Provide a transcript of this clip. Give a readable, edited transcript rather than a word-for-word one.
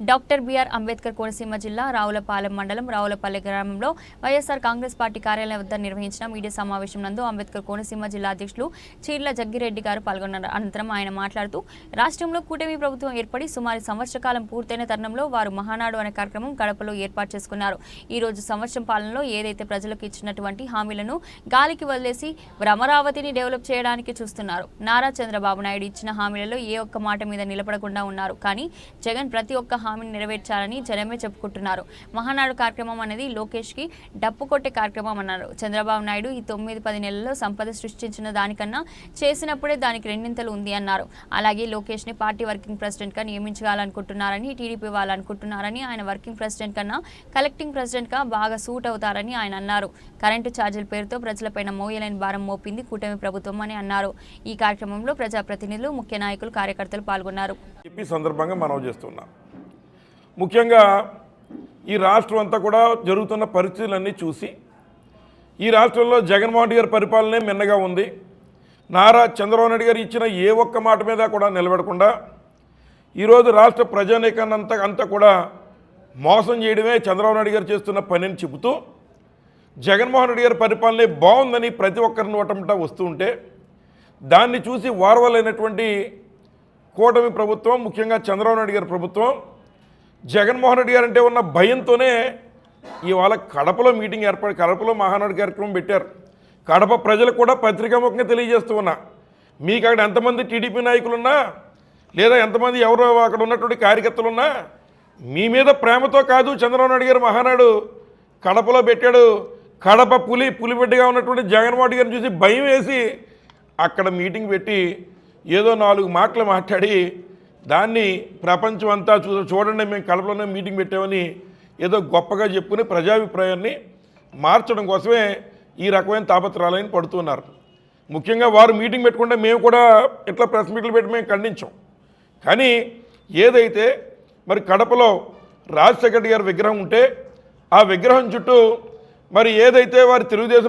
Doctor BR Ambedkar Konaseema జిల్లా రావులపాలెం మండలం రావులపల్లి గ్రామంలో వైఎస్ఆర్ కాంగ్రెస్ పార్టీ కార్యాలయం వద్ద నిర్వహించిన మీడియా సమావేశం నందు అంబేద్కర్ కోనసీమ జిల్లా అధ్యక్షులు చీర్ల జగ్గిరెడ్డి గారు పాల్గొన్నారు. అనంతరం ఆయన మాట్లాడుతూ రాష్ట్రంలో కూటమి ప్రభుత్వం ఏర్పడి సుమారు సంవత్సర కాలం పూర్తయిన తరుణంలో వారు మహానాడు అనే కార్యక్రమం కడపలో ఏర్పాటు చేసుకున్నారు. ఈ రోజు సంవత్సరం పాలనలో ఏదైతే ప్రజలకు ఇచ్చినటువంటి హామీలను గాలికి వదిలేసి అమరావతిని డెవలప్ చేయడానికి చూస్తున్నారు. నారా చంద్రబాబు నాయుడు ఇచ్చిన హామీలలో ఏ ఒక్క మాట మీద నిలబడకుండా ఉన్నారు. కానీ జగన్ ప్రతి ఒక్క హామీని నెరవేర్చాలని జనమే చెప్పుకుంటున్నారు. మహానాడు కార్యక్రమం అనేది లోకేష్ కి డప్పు కొట్టే కార్యక్రమం అన్నారు. చంద్రబాబు నాయుడు ఈ 9-10 నెలల్లో సంపద సృష్టించిన దానికన్నా చేసినప్పుడే దానికి రెండింతలు ఉంది అన్నారు. అలాగే లోకేష్ ని పార్టీ వర్కింగ్ ప్రెసిడెంట్ గా నియమించాలనుకుంటున్నారని టీడీపీ వాళ్ళు అనుకుంటున్నారని, ఆయన వర్కింగ్ ప్రెసిడెంట్ కన్నా కలెక్టింగ్ ప్రెసిడెంట్ గా బాగా సూట్ అవుతారని ఆయన అన్నారు. కరెంటు ఛార్జీల పేరుతో ప్రజలపైన మోయలేని భారం మోపింది కూటమి ప్రభుత్వం అని అన్నారు. ఈ కార్యక్రమంలో ప్రజాప్రతినిధులు, ముఖ్య నాయకులు, కార్యకర్తలు పాల్గొన్నారు. ఈ సందర్భంగా మనం చేస్తున్నాం. ముఖ్యంగా ఈ రాష్ట్రం అంతా కూడా జరుగుతున్న పరిస్థితులన్నీ చూసి ఈ రాష్ట్రంలో జగన్మోహన్ రెడ్డి గారి పరిపాలనే మిన్నగా ఉంది. నారా చంద్రబాబు నాయుడు గారు ఇచ్చిన ఏ ఒక్క మాట మీద కూడా నిలబడకుండా ఈరోజు రాష్ట్ర ప్రజానీకాన్నంతా కూడా మోసం చేయడమే చంద్రబాబు నాయుడు గారు చేస్తున్న పనిని చెబుతూ జగన్మోహన్ రెడ్డి గారి పరిపాలనే బాగుందని ప్రతి ఒక్కరిని నోటంట వస్తూ ఉంటే దాన్ని చూసి వారవలైనటువంటి కూటమి ప్రభుత్వం, ముఖ్యంగా చంద్రబాబు నాయుడు గారి ప్రభుత్వం జగన్మోహన్ రెడ్డి గారు అంటే ఉన్న భయంతోనే ఇవాళ కడపలో మీటింగ్ కడపలో మహానాడు కార్యక్రమం పెట్టారు. కడప ప్రజలకు కూడా పత్రికాముఖంగా తెలియజేస్తూ ఉన్నా, మీకు అక్కడ ఎంతమంది టీడీపీ నాయకులున్నా లేదా ఎంతమంది ఎవరో అక్కడ ఉన్నటువంటి కార్యకర్తలున్నా మీ మీద ప్రేమతో కాదు చంద్రబాబు నాయుడు గారు మహానాడు కడపలో పెట్టాడు. కడప పులిబిడ్డగా ఉన్నటువంటి జగన్మోహన్ రెడ్డి గారిని చూసి భయం వేసి అక్కడ మీటింగ్ పెట్టి ఏదో 4 మాటలు మాట్లాడి దాన్ని ప్రపంచం అంతా చూడండి మేము కడపలోనే మీటింగ్ పెట్టామని ఏదో గొప్పగా చెప్పుకుని ప్రజాభిప్రాయాన్ని మార్చడం కోసమే ఈ రకమైన తాపత్రయాలని పడుతున్నారు. ముఖ్యంగా వారు మీటింగ్ పెట్టుకుంటే మేము కూడా ఇట్లా ప్రెస్ మీట్లు పెట్టి మేము ఖండించాం. కానీ ఏదైతే మరి కడపలో రాజశేఖర్ రెడ్డి గారి విగ్రహం ఉంటే ఆ విగ్రహం చుట్టూ మరి ఏదైతే వారి తెలుగుదేశం